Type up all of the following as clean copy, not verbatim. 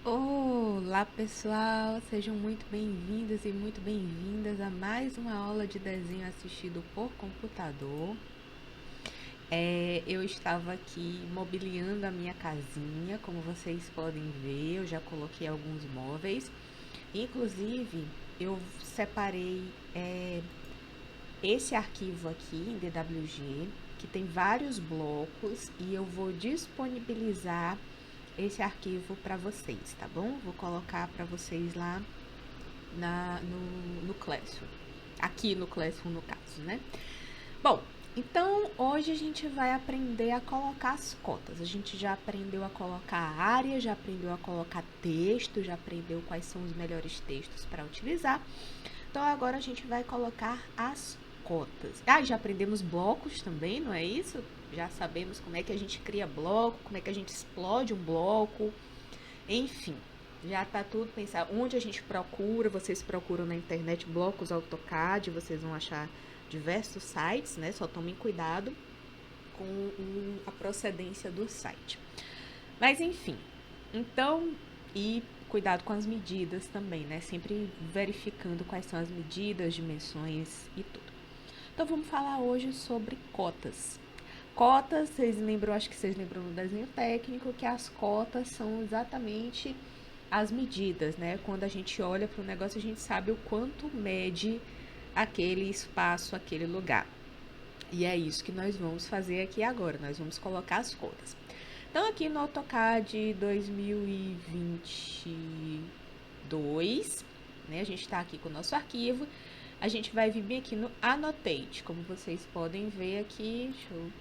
Olá pessoal, sejam muito bem-vindos e muito bem-vindas a mais uma aula de desenho assistido por computador. Eu estava aqui mobiliando a minha casinha, como vocês podem ver, eu já coloquei alguns móveis. Inclusive, eu separei esse arquivo aqui em DWG, que tem vários blocos, e eu vou disponibilizar esse arquivo para vocês, tá bom? Vou colocar para vocês lá no Classroom. Aqui no Classroom, no caso, né? Bom, então hoje a gente vai aprender a colocar as cotas. A gente já aprendeu a colocar área, já aprendeu a colocar texto, já aprendeu quais são os melhores textos para utilizar. Então agora a gente vai colocar as cotas. Já aprendemos blocos também, não é isso? Já sabemos como é que a gente cria bloco, como é que a gente explode um bloco, enfim. Já tá tudo pensado. Onde a gente procura, vocês procuram na internet blocos AutoCAD, vocês vão achar diversos sites, né? Só tomem cuidado com a procedência do site. Mas enfim, então, e cuidado com as medidas também, né? Sempre verificando quais são as medidas, dimensões e tudo. Então vamos falar hoje sobre cotas. Cotas, vocês lembram, acho que vocês lembram no desenho técnico, que as cotas são exatamente as medidas, né? Quando a gente olha para o negócio, a gente sabe o quanto mede aquele espaço, aquele lugar. E é isso que nós vamos fazer aqui agora, nós vamos colocar as cotas. Então, aqui no AutoCAD 2022, né? A gente está aqui com o nosso arquivo. A gente vai vir bem aqui no Annotate, como vocês podem ver aqui. Deixa eu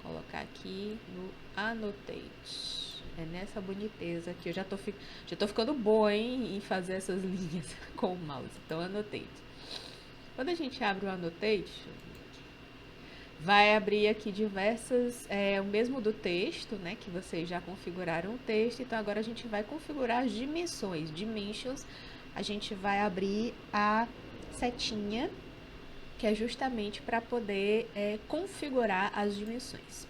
colocar aqui no Annotate. É nessa boniteza que eu já tô ficando boa, hein, em fazer essas linhas com o mouse. Então, Annotate. Quando a gente abre o Annotate, vai abrir aqui diversas, o mesmo do texto, né, que vocês já configuraram o texto. Então, agora a gente vai configurar as dimensões. Dimensions, a gente vai abrir a setinha, que é justamente para poder configurar as dimensões.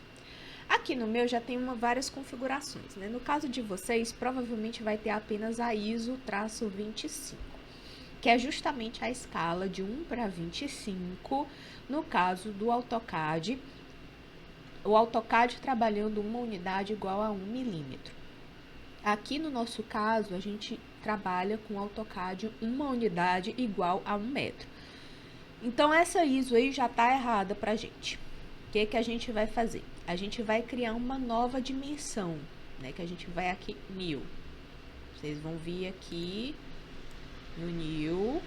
Aqui no meu já tem várias configurações, né? No caso de vocês, provavelmente vai ter apenas a ISO-25, que é justamente a escala de 1 para 25, no caso do AutoCAD. O AutoCAD trabalhando uma unidade igual a 1 milímetro. Aqui no nosso caso, a gente trabalha com o AutoCAD uma unidade igual a 1 metro. Então, essa ISO aí já está errada para a gente. O que a gente vai fazer? A gente vai criar uma nova dimensão, né? Que a gente vai aqui, New. Vocês vão vir aqui no New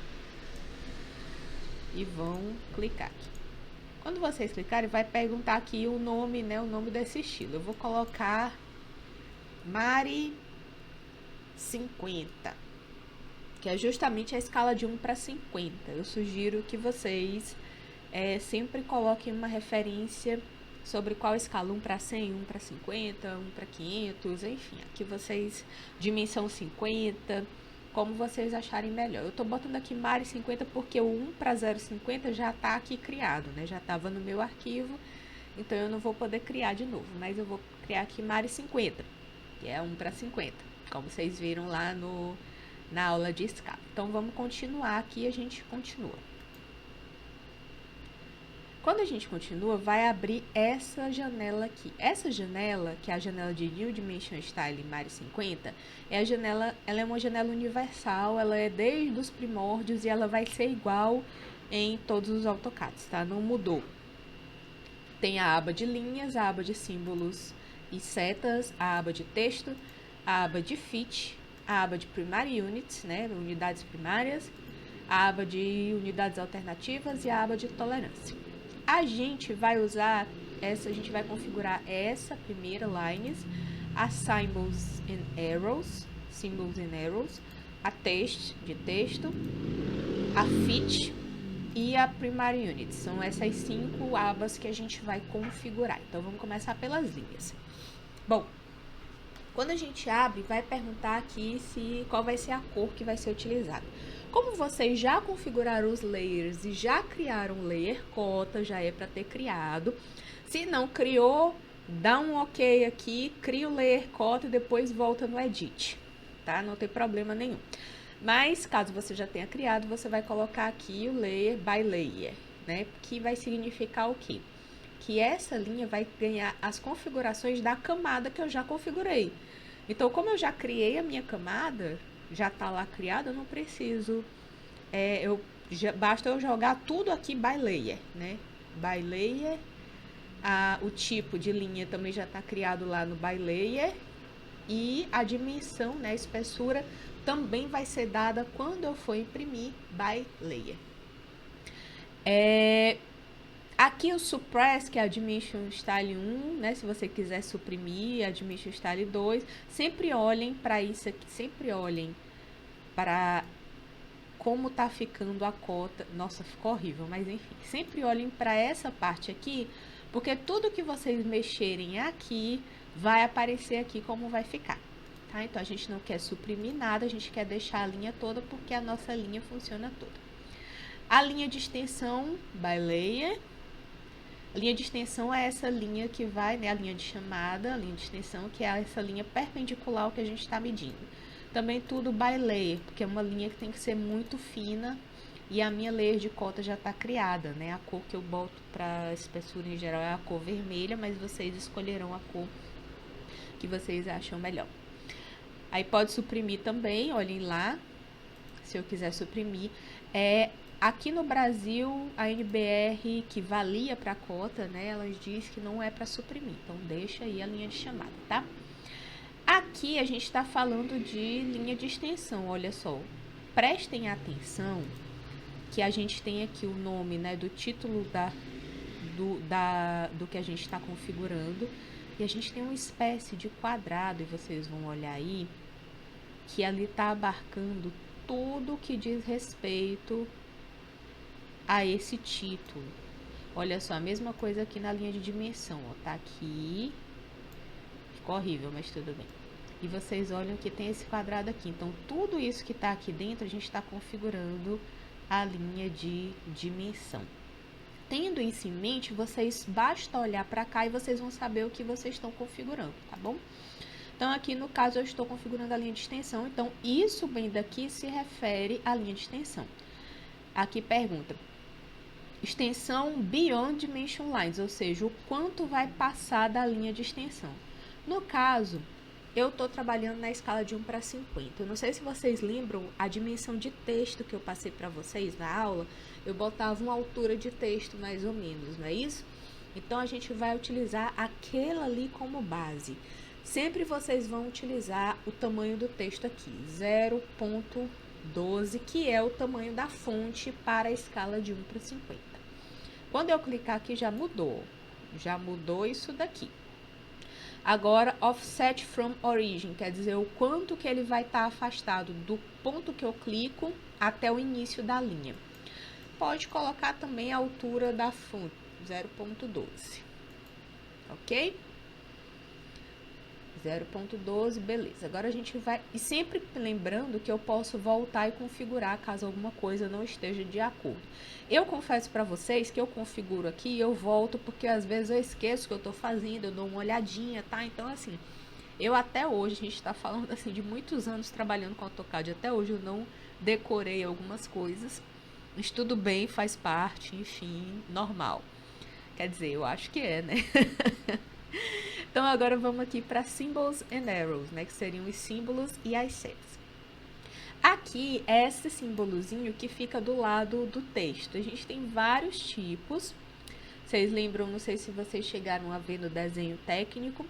e vão clicar aqui. Quando vocês clicarem, vai perguntar aqui o nome, né? O nome desse estilo. Eu vou colocar Mari 50, que é justamente a escala de 1 para 50. Eu sugiro que vocês sempre coloquem uma referência sobre qual escala, 1 para 100, 1 para 50, 1 para 500, enfim, aqui vocês, dimensão 50, como vocês acharem melhor. Eu tô botando aqui Mari 50 porque o 1 para 0,50 já tá aqui criado, né? Já tava no meu arquivo, então eu não vou poder criar de novo, mas eu vou criar aqui Mari 50, que é 1 para 50, como vocês viram lá na aula de escala. Então vamos continuar aqui, a gente continua. Quando a gente continua, vai abrir essa janela aqui. Essa janela, que é a janela de New Dimension Style Mari 50, ela é uma janela universal, ela é desde os primórdios e ela vai ser igual em todos os AutoCADs, tá? Não mudou. Tem a aba de linhas, a aba de símbolos e setas, a aba de texto, a aba de Fit, a aba de Primary Units, né? Unidades primárias, a aba de unidades alternativas e a aba de tolerância. A gente vai usar a gente vai configurar essa primeira lines, a symbols and arrows, a text de texto, a fit e a primary unit. São essas 5 abas que a gente vai configurar. Então vamos começar pelas linhas. Bom, quando a gente abre, vai perguntar aqui qual vai ser a cor que vai ser utilizada. Como vocês já configuraram os layers e já criaram o layer cota, já é para ter criado. Se não criou, dá um ok aqui, cria o layer cota e depois volta no edit. tá? Não tem problema nenhum. Mas, caso você já tenha criado, você vai colocar aqui o layer by layer, né? Que vai significar o quê? Que essa linha vai ganhar as configurações da camada que eu já configurei. Então, como eu já criei a minha camada, já tá lá criada, eu não preciso... basta eu jogar tudo aqui by layer, né? By layer. O tipo de linha também já está criado lá no by layer. E a dimensão, né, a espessura, também vai ser dada quando eu for imprimir by layer. Aqui o suppress, que é a Dimension Style 1, né, se você quiser suprimir a Dimension Style 2, sempre olhem para isso aqui, sempre olhem para como tá ficando a cota. Nossa, ficou horrível, mas enfim, sempre olhem para essa parte aqui, porque tudo que vocês mexerem aqui vai aparecer aqui como vai ficar, tá? Então a gente não quer suprimir nada, a gente quer deixar a linha toda porque a nossa linha funciona toda. A linha de extensão by layer. A linha de extensão é essa linha que vai, né, a linha de chamada, a linha de extensão, que é essa linha perpendicular ao que a gente está medindo. Também tudo by layer, porque é uma linha que tem que ser muito fina e a minha layer de cota já está criada, né? A cor que eu boto para espessura em geral é a cor vermelha, mas vocês escolherão a cor que vocês acham melhor. Aí pode suprimir também, olhem lá, se eu quiser suprimir. Aqui no Brasil, a NBR, que valia para a cota, né, ela diz que não é para suprimir, então deixa aí a linha de chamada, tá? Aqui a gente está falando de linha de extensão, olha só. Prestem atenção que a gente tem aqui o nome, né, do título do que a gente está configurando. E a gente tem uma espécie de quadrado, e vocês vão olhar aí, que ali está abarcando tudo que diz respeito a esse título. Olha só, a mesma coisa aqui na linha de dimensão, ó, tá aqui. Ficou horrível, mas tudo bem. E vocês olham que tem esse quadrado aqui. Então, tudo isso que está aqui dentro, a gente está configurando a linha de dimensão. Tendo isso em mente, vocês basta olhar para cá e vocês vão saber o que vocês estão configurando, tá bom? Então, aqui no caso, eu estou configurando a linha de extensão. Então, isso bem daqui se refere à linha de extensão. Aqui pergunta, extensão beyond dimension lines, ou seja, o quanto vai passar da linha de extensão. No caso, eu estou trabalhando na escala de 1 para 50. Eu não sei se vocês lembram a dimensão de texto que eu passei para vocês na aula. Eu botava uma altura de texto mais ou menos, não é isso? Então, a gente vai utilizar aquela ali como base. Sempre vocês vão utilizar o tamanho do texto aqui, 0.12, que é o tamanho da fonte para a escala de 1 para 50. Quando eu clicar aqui, já mudou isso daqui. Agora, offset from origin, quer dizer o quanto que ele vai estar afastado do ponto que eu clico até o início da linha. Pode colocar também a altura da fonte, 0.12, ok? 0.12, beleza. Agora a gente vai... E sempre lembrando que eu posso voltar e configurar caso alguma coisa não esteja de acordo. Eu confesso para vocês que eu configuro aqui e eu volto porque às vezes eu esqueço o que eu tô fazendo, eu dou uma olhadinha, tá? Então, assim, eu até hoje, a gente tá falando assim de muitos anos trabalhando com AutoCAD, até hoje eu não decorei algumas coisas. Mas tudo bem, faz parte, enfim, normal. Quer dizer, eu acho que é, né? Então, agora vamos aqui para Symbols and Arrows, né? Que seriam os símbolos e as setas. Aqui é esse símbolozinho que fica do lado do texto. A gente tem vários tipos. Vocês lembram, não sei se vocês chegaram a ver no desenho técnico,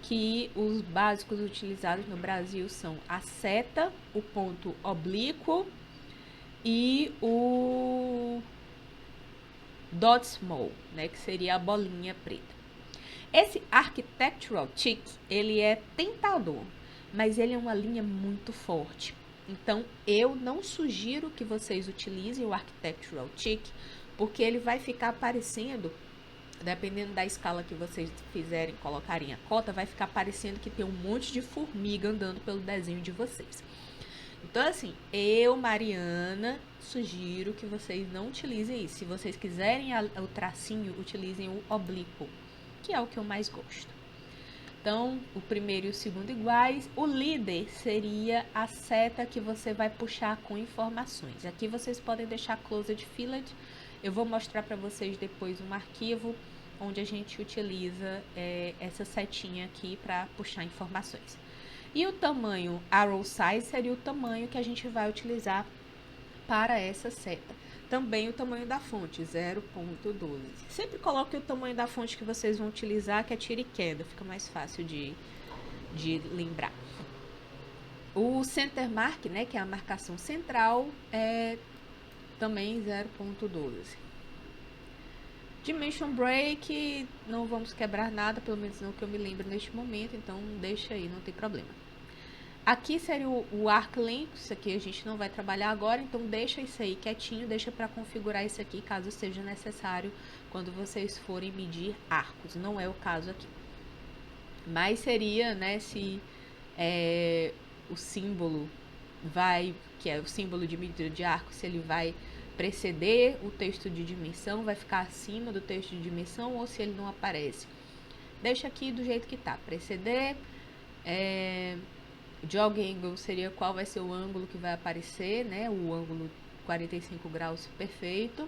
que os básicos utilizados no Brasil são a seta, o ponto oblíquo e o dot small, né? Que seria a bolinha preta. Esse Architectural Tick, ele é tentador, mas ele é uma linha muito forte. Então, eu não sugiro que vocês utilizem o Architectural Tick, porque ele vai ficar parecendo, dependendo da escala que vocês fizerem, colocarem a cota, vai ficar parecendo que tem um monte de formiga andando pelo desenho de vocês. Então, assim, eu, Mariana, sugiro que vocês não utilizem isso. Se vocês quiserem o tracinho, utilizem o oblíquo, que é o que eu mais gosto. Então, o primeiro e o segundo iguais. O líder seria a seta que você vai puxar com informações. Aqui vocês podem deixar closed field. Eu vou mostrar para vocês depois um arquivo onde a gente utiliza essa setinha aqui para puxar informações. E o tamanho arrow size seria o tamanho que a gente vai utilizar para essa seta. Também o tamanho da fonte, 0.12. Sempre coloque o tamanho da fonte que vocês vão utilizar, que é tira e queda, fica mais fácil de lembrar. O center mark, né, que é a marcação central, é também 0.12. Dimension break, não vamos quebrar nada, pelo menos não que eu me lembro neste momento, então deixa aí, não tem problema. Aqui seria o arc length, isso aqui a gente não vai trabalhar agora, então deixa isso aí quietinho, deixa para configurar isso aqui caso seja necessário quando vocês forem medir arcos, não é o caso aqui. Mas seria, né, se o símbolo que é o símbolo de medida de arco, se ele vai preceder o texto de dimensão, vai ficar acima do texto de dimensão ou se ele não aparece. Deixa aqui do jeito que tá, preceder, jog angle seria qual vai ser o ângulo que vai aparecer, né? O ângulo 45 graus perfeito.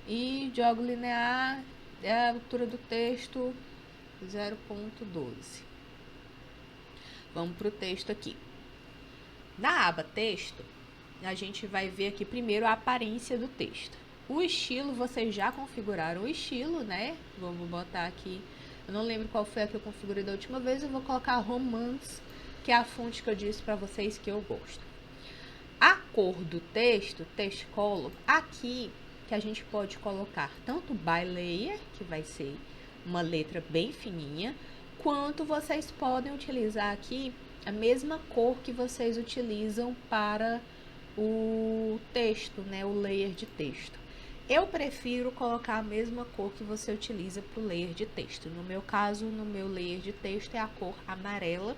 E jog linear é a altura do texto 0.12. Vamos para o texto aqui. Na aba texto, a gente vai ver aqui primeiro a aparência do texto. O estilo, vocês já configuraram o estilo, né? Vamos botar aqui, eu não lembro qual foi a que eu configurei da última vez, eu vou colocar Romance, que é a fonte que eu disse para vocês que eu gosto. A cor do texto, text color, aqui que a gente pode colocar tanto by layer, que vai ser uma letra bem fininha, quanto vocês podem utilizar aqui a mesma cor que vocês utilizam para o texto, né, o layer de texto. Eu prefiro colocar a mesma cor que você utiliza para o layer de texto. No meu caso, no meu layer de texto é a cor amarela.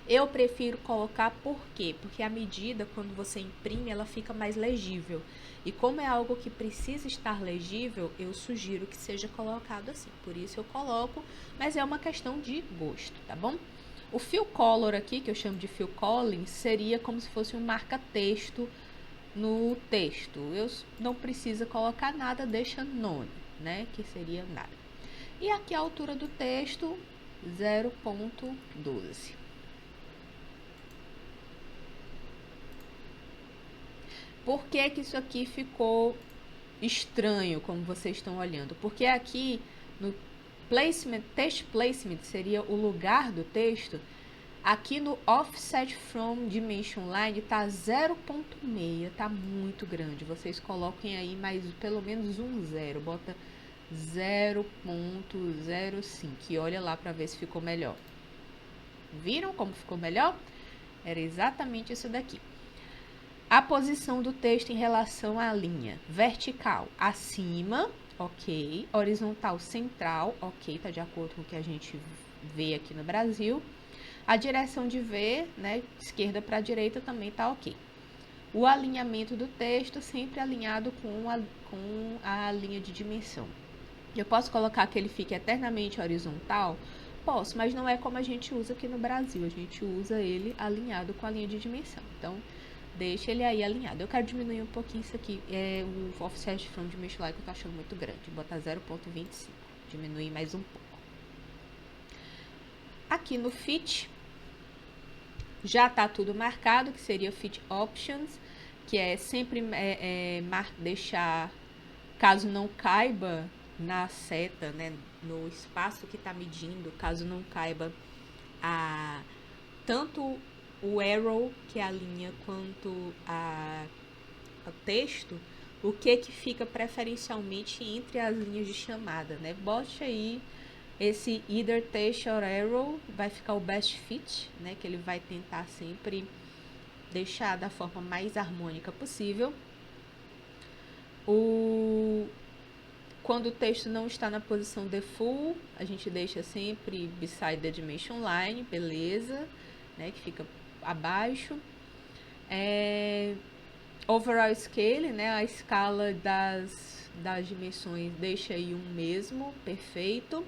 Eu prefiro colocar por quê? Porque a medida, quando você imprime, ela fica mais legível. E como é algo que precisa estar legível, eu sugiro que seja colocado assim. Por isso eu coloco, mas é uma questão de gosto, tá bom? O fill color aqui, que eu chamo de fill calling, seria como se fosse um marca-texto no texto. Eu não precisa colocar nada, deixa none, né? Que seria nada. E aqui a altura do texto, 0.12. Por que que isso aqui ficou estranho, como vocês estão olhando? Porque aqui no placement, text placement seria o lugar do texto. Aqui no offset from dimension line tá 0.6, tá muito grande. Vocês coloquem aí mais pelo menos um zero, bota 0.05 e olha lá para ver se ficou melhor. Viram como ficou melhor? Era exatamente isso daqui. A posição do texto em relação à linha vertical, acima, ok. Horizontal, central, ok, tá de acordo com o que a gente vê aqui no Brasil. A direção de V, né, esquerda para direita também tá ok. O alinhamento do texto sempre alinhado com a linha de dimensão. Eu posso colocar que ele fique eternamente horizontal? Posso, mas não é como a gente usa aqui no Brasil. A gente usa ele alinhado com a linha de dimensão. Então, deixa ele aí alinhado. Eu quero diminuir um pouquinho isso aqui. O offset from dimension line que eu tô achando muito grande. Vou botar 0.25. Diminuir mais um pouco. Aqui no fit, já tá tudo marcado, que seria fit options, que é sempre deixar, caso não caiba na seta, né, no espaço que tá medindo, caso não caiba tanto o arrow, que é a linha, quanto o texto, o que fica preferencialmente entre as linhas de chamada, né? Bote aí esse either text or arrow, vai ficar o best fit, né? Que ele vai tentar sempre deixar da forma mais harmônica possível. Quando o texto não está na posição default, a gente deixa sempre beside the dimension line, beleza, né? Que fica abaixo. Overall scale, né? A escala das dimensões deixa aí um mesmo, perfeito.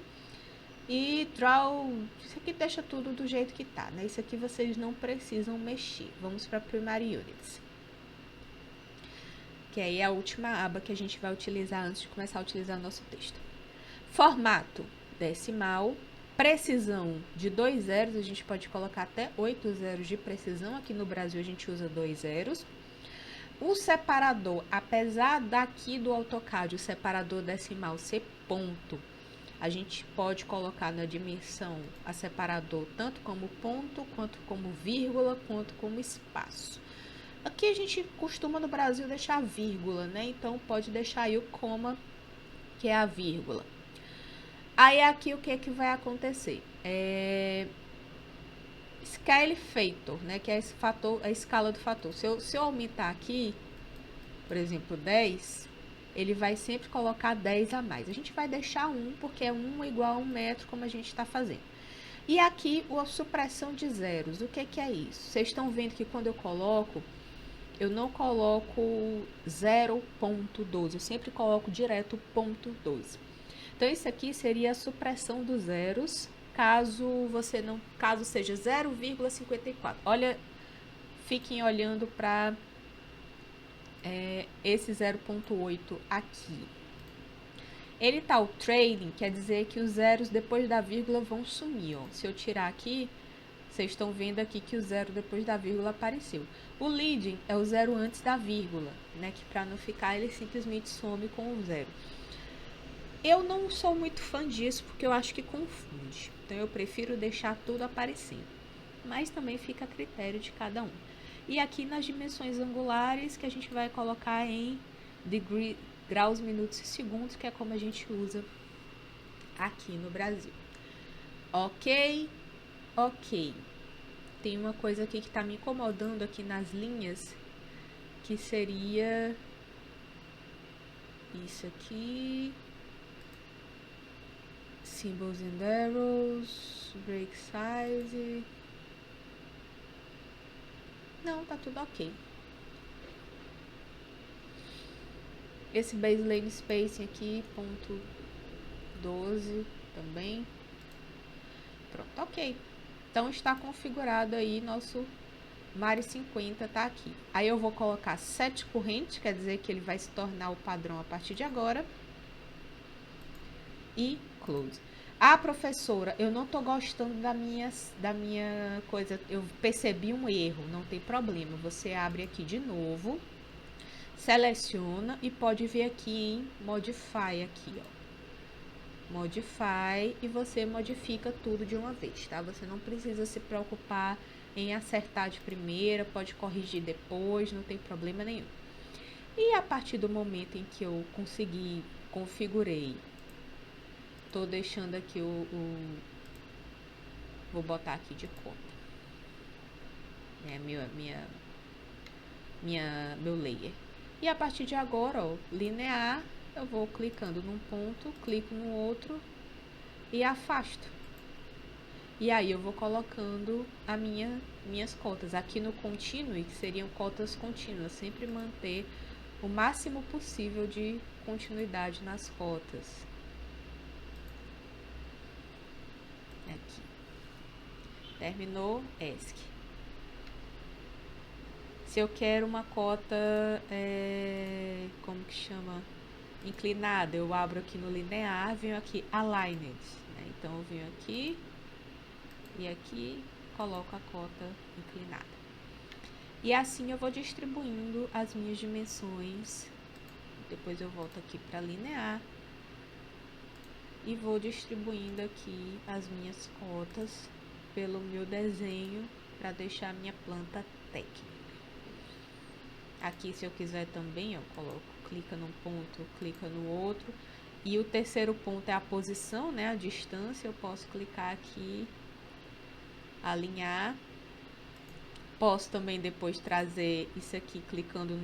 e draw, isso aqui deixa tudo do jeito que tá, né? Isso aqui vocês não precisam mexer. Vamos para Primary Units, que aí é a última aba que a gente vai utilizar antes de começar a utilizar o nosso texto. Formato decimal, precisão de 2 zeros, a gente pode colocar até 8 zeros de precisão, aqui no Brasil a gente usa 2 zeros. O separador, apesar daqui do AutoCAD o separador decimal ser ponto, a gente pode colocar na dimensão a separador tanto como ponto, quanto como vírgula, quanto como espaço. Aqui a gente costuma no Brasil deixar vírgula, né? Então pode deixar aí o coma, que é a vírgula. Aí aqui o que é que vai acontecer? Scale Factor, né? Que é esse fator, a escala do fator. Se eu aumentar aqui, por exemplo, 10, ele vai sempre colocar 10 a mais. A gente vai deixar 1, porque é 1 igual a 1 metro, como a gente está fazendo. E aqui, a supressão de zeros. O que é isso? Vocês estão vendo que quando eu não coloco 0.12, eu sempre coloco direto 0.12. Então, isso aqui seria a supressão dos zeros, caso seja 0,54. Olha, fiquem olhando para esse 0.8 aqui. Ele tá o trailing, quer dizer que os zeros depois da vírgula vão sumir, ó. Se eu tirar aqui, vocês estão vendo aqui que o zero depois da vírgula apareceu. O leading é o zero antes da vírgula, né? Que para não ficar, ele simplesmente some com o zero. Eu não sou muito fã disso, porque eu acho que confunde. Então, eu prefiro deixar tudo aparecendo. Mas também fica a critério de cada um. E aqui nas dimensões angulares, que a gente vai colocar em graus, minutos e segundos, que é como a gente usa aqui no Brasil. Ok? Ok. Tem uma coisa aqui que está me incomodando aqui nas linhas, que seria isso aqui. Symbols and arrows, break size. Não, tá tudo ok. Esse baseline spacing aqui, ponto 12 também. Pronto, ok. Então está configurado aí nosso Mari 50, tá aqui. Aí eu vou colocar 7 correntes, quer dizer que ele vai se tornar o padrão a partir de agora. E close. Ah, professora, eu não tô gostando da minha coisa, eu percebi um erro, não tem problema. Você abre aqui de novo, seleciona e pode vir aqui em Modify aqui, ó. Modify e você modifica tudo de uma vez, tá? Você não precisa se preocupar em acertar de primeira, pode corrigir depois, não tem problema nenhum. E a partir do momento em que eu configurei, tô deixando aqui vou botar aqui de conta, né, meu layer. E a partir de agora, ó, linear, eu vou clicando num ponto, clico no outro e afasto. E aí eu vou colocando minhas cotas. Aqui no Continue, que seriam cotas contínuas, sempre manter o máximo possível de continuidade nas cotas. Aqui. Terminou, ESC. Se eu quero uma cota, como que chama? Inclinada, eu abro aqui no linear, venho aqui Aligned, né? Então eu venho aqui e aqui coloco a cota inclinada. E assim eu vou distribuindo as minhas dimensões. Depois eu volto aqui para linear e vou distribuindo aqui as minhas cotas pelo meu desenho para deixar a minha planta técnica. Aqui, se eu quiser também, eu coloco, clica num ponto, clica no outro. E o terceiro ponto é a posição, né? A distância. Eu posso clicar aqui, alinhar. Posso também depois trazer isso aqui, clicando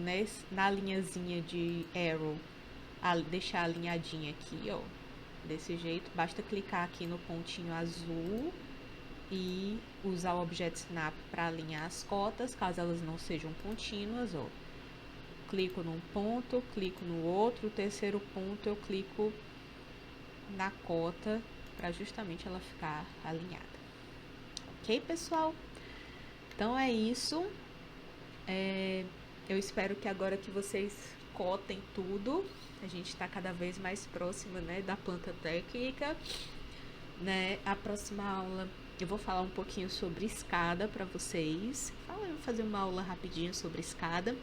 na linhazinha de arrow, deixar alinhadinha aqui, ó. Desse jeito. Basta clicar aqui no pontinho azul e usar o Object Snap para alinhar as cotas, caso elas não sejam contínuas, ó. Clico num ponto, clico no outro, o terceiro ponto eu clico na cota para justamente ela ficar alinhada. Ok, pessoal? Então é isso. Eu espero que agora que vocês cotem tudo, a gente está cada vez mais próximo, né, da planta técnica, né? A próxima aula eu vou falar um pouquinho sobre escada para vocês. Vou fazer uma aula rapidinho sobre escada,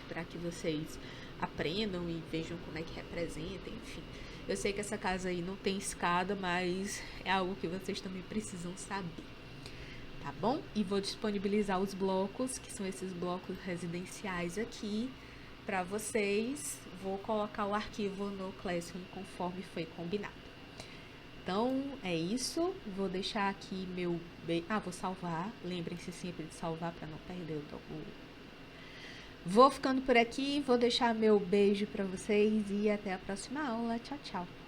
para que vocês aprendam e vejam como é que representa, enfim. Eu sei que essa casa aí não tem escada, mas é algo que vocês também precisam saber, tá bom? E vou disponibilizar os blocos, que são esses blocos residenciais aqui, para vocês. Vou colocar o arquivo no Classroom conforme foi combinado. Então, é isso. Vou deixar aqui meu... vou salvar. Lembrem-se sempre de salvar para não perder o... Vou ficando por aqui. Vou deixar meu beijo para vocês e até a próxima aula. Tchau, tchau.